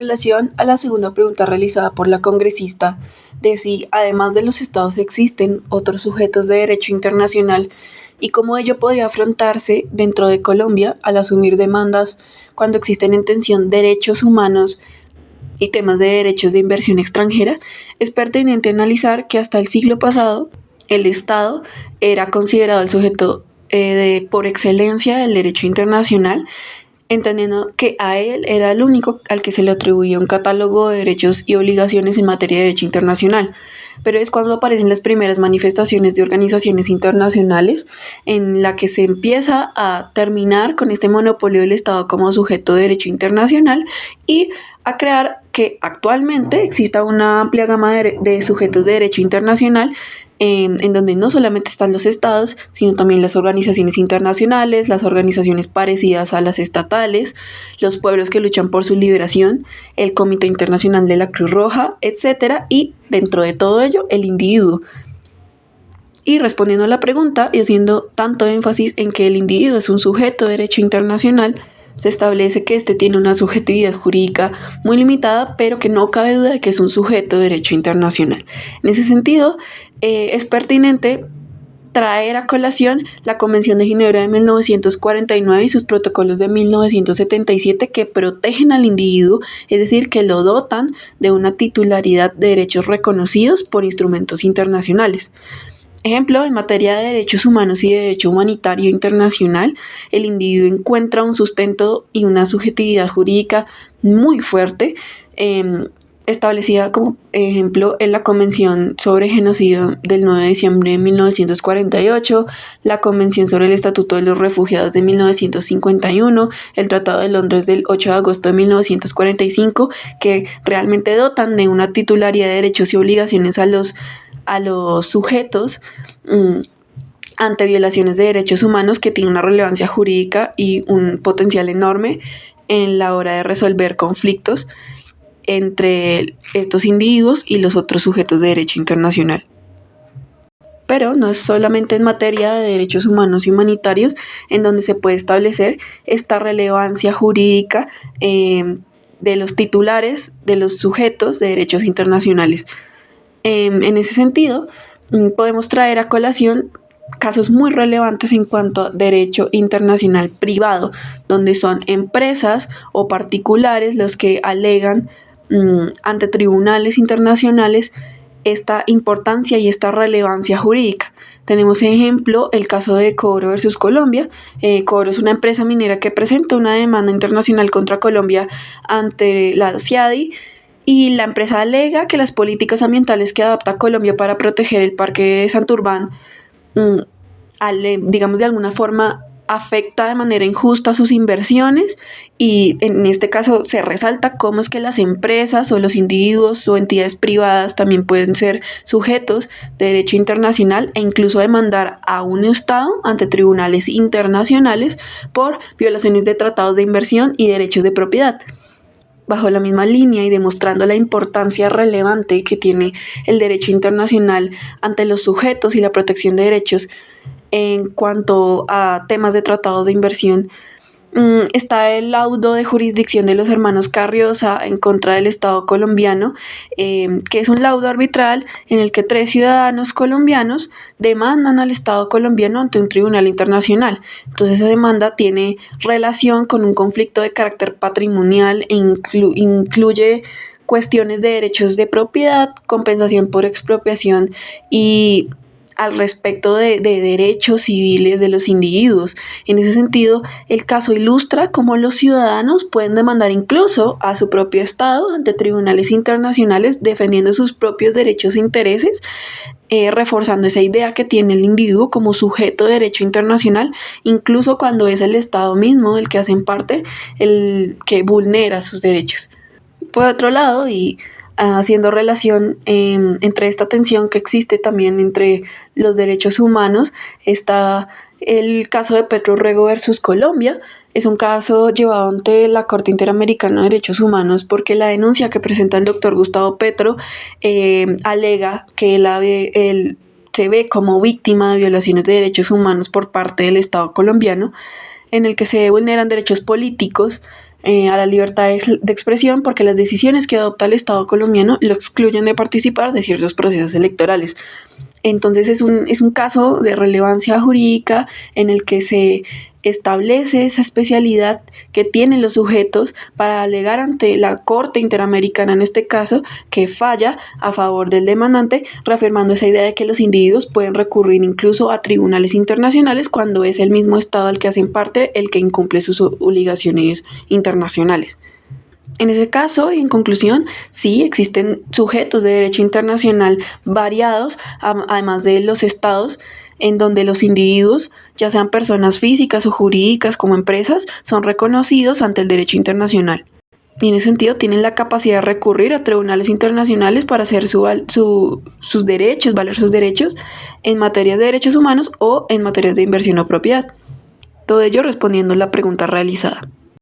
Relación a la segunda pregunta realizada por la congresista de si, además de los estados, existen otros sujetos de derecho internacional y cómo ello podría afrontarse dentro de Colombia al asumir demandas cuando existen en tensión derechos humanos y temas de derechos de inversión extranjera, es pertinente analizar que hasta el siglo pasado el Estado era considerado el sujeto por excelencia del derecho internacional, entendiendo que a él era el único al que se le atribuía un catálogo de derechos y obligaciones en materia de derecho internacional. Pero es cuando aparecen las primeras manifestaciones de organizaciones internacionales en la que se empieza a terminar con este monopolio del Estado como sujeto de derecho internacional y a crear que actualmente exista una amplia gama de sujetos de derecho internacional en donde no solamente están los estados, sino también las organizaciones internacionales, las organizaciones parecidas a las estatales, los pueblos que luchan por su liberación, el Comité Internacional de la Cruz Roja, etc. Y dentro de todo ello, el individuo. Y respondiendo a la pregunta y haciendo tanto énfasis en que el individuo es un sujeto de derecho internacional, se establece que éste tiene una subjetividad jurídica muy limitada, pero que no cabe duda de que es un sujeto de derecho internacional. En ese sentido, es pertinente traer a colación la Convención de Ginebra de 1949 y sus protocolos de 1977 que protegen al individuo, es decir, que lo dotan de una titularidad de derechos reconocidos por instrumentos internacionales. Ejemplo, en materia de derechos humanos y de derecho humanitario internacional, el individuo encuentra un sustento y una subjetividad jurídica muy fuerte, establecida como ejemplo en la Convención sobre Genocidio del 9 de diciembre de 1948, la Convención sobre el Estatuto de los Refugiados de 1951, el Tratado de Londres del 8 de agosto de 1945, que realmente dotan de una titularidad de derechos y obligaciones a los sujetos ante violaciones de derechos humanos que tienen una relevancia jurídica y un potencial enorme en la hora de resolver conflictos entre estos individuos y los otros sujetos de derecho internacional. Pero no es solamente en materia de derechos humanos y humanitarios en donde se puede establecer esta relevancia jurídica de los titulares de los sujetos de derechos internacionales. En ese sentido, podemos traer a colación casos muy relevantes en cuanto a derecho internacional privado, donde son empresas o particulares los que alegan ante tribunales internacionales esta importancia y esta relevancia jurídica. Tenemos ejemplo el caso de Cobro versus Colombia. Cobro es una empresa minera que presenta una demanda internacional contra Colombia ante la CIADI, y la empresa alega que las políticas ambientales que adopta Colombia para proteger el Parque de Santurbán, digamos de alguna forma, afecta de manera injusta sus inversiones, y en este caso se resalta cómo es que las empresas o los individuos o entidades privadas también pueden ser sujetos de derecho internacional e incluso demandar a un Estado ante tribunales internacionales por violaciones de tratados de inversión y derechos de propiedad. Bajo la misma línea y demostrando la importancia relevante que tiene el derecho internacional ante los sujetos y la protección de derechos en cuanto a temas de tratados de inversión, está el laudo de jurisdicción de los hermanos Carriosa en contra del Estado colombiano, que es un laudo arbitral en el que 3 ciudadanos colombianos demandan al Estado colombiano ante un tribunal internacional. Entonces esa demanda tiene relación con un conflicto de carácter patrimonial e incluye cuestiones de derechos de propiedad, compensación por expropiación y al respecto de derechos civiles de los individuos. En ese sentido, el caso ilustra cómo los ciudadanos pueden demandar incluso a su propio Estado ante tribunales internacionales defendiendo sus propios derechos e intereses, reforzando esa idea que tiene el individuo como sujeto de derecho internacional, incluso cuando es el Estado mismo el que hace parte el que vulnera sus derechos. Por otro lado, y haciendo relación entre esta tensión que existe también entre los derechos humanos, está el caso de Petro Rego versus Colombia. Es un caso llevado ante la Corte Interamericana de Derechos Humanos porque la denuncia que presenta el doctor Gustavo Petro alega que él se ve como víctima de violaciones de derechos humanos por parte del Estado colombiano, en el que se vulneran derechos políticos, a la libertad de expresión porque las decisiones que adopta el Estado colombiano lo excluyen de participar de ciertos procesos electorales. Entonces es un caso de relevancia jurídica en el que se establece esa especialidad que tienen los sujetos para alegar ante la Corte Interamericana, en este caso, que falla a favor del demandante, reafirmando esa idea de que los individuos pueden recurrir incluso a tribunales internacionales cuando es el mismo Estado al que hacen parte el que incumple sus obligaciones internacionales. En ese caso, y en conclusión, sí existen sujetos de derecho internacional variados, además de los estados, en donde los individuos, ya sean personas físicas o jurídicas como empresas, son reconocidos ante el derecho internacional. Y en ese sentido tienen la capacidad de recurrir a tribunales internacionales para hacer sus derechos, valer sus derechos en materias de derechos humanos o en materias de inversión o propiedad. Todo ello respondiendo a la pregunta realizada.